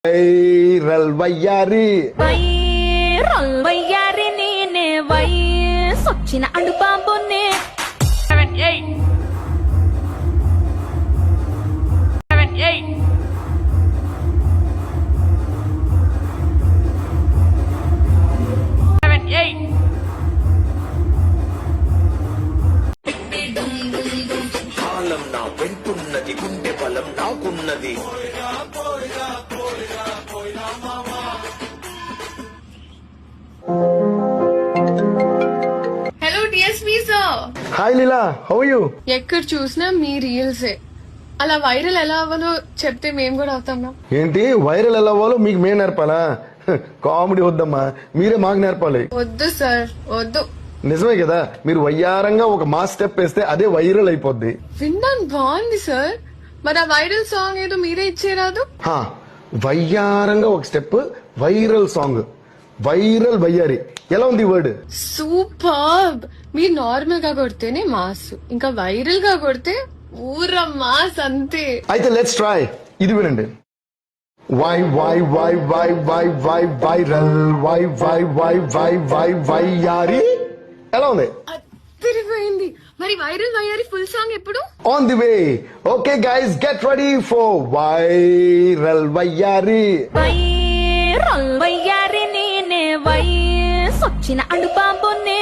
Viral Vayyari viral Vayyari నేనే వయసొచ్చిన అడుబాబునే 7 8 కాలం నా వెంటున్నది, గుండె బలం నాకున్నది. Hello DSP sir. Hi Leela, how you? ఎక్కడ చూసినా మీ రీల్సే. అలా వైరల్ ఎలా అవ్వాలో చెప్తే మేము కూడా అవుతాం. ఏంటి వైరల్ ఎలా అవ్వాలో మీకు మేము నేర్పాలా? కామెడీ వద్దమ్మా, మీరే మాకు నేర్పాలి. వద్దు సార్, వద్దు. నిజమే కదా, మీరు వయ్యారంగా ఒక మాస్ స్టెప్ వేస్తే అదే వైరల్ అయిపోద్ది. వినడానికి బాగుంది సార్, మరి ఆ వైరల్ సాంగ్ ఏదో మీరే ఇచ్చేరాదు. హా, వయ్యారంగా ఒక స్టెప్, వైరల్ సాంగ్, వైరల్ వయ్యారి. ఎలా ఉంది వర్డ్? సూపర్. మీరు నార్మల్ గా కొడితేనే మాస్, ఇంకా వైరల్ గా కొడితే ఊర మాస్ అంతే. అయితే లెట్స్ ట్రై. ఇది వినండి. వై వై వై వై వై వై వైరల్ వై వై వై వై వై వయ్యారి. ఎలా ఉంది? అదిరిపోయింది. మరి వైరల్ వయ్యారి ఫుల్ సాంగ్ ఎప్పుడు? On the way. Okay guys, get ready for viral Vayyari. Viral Vayyari నేనే వయసొచ్చిన అడుబాబునే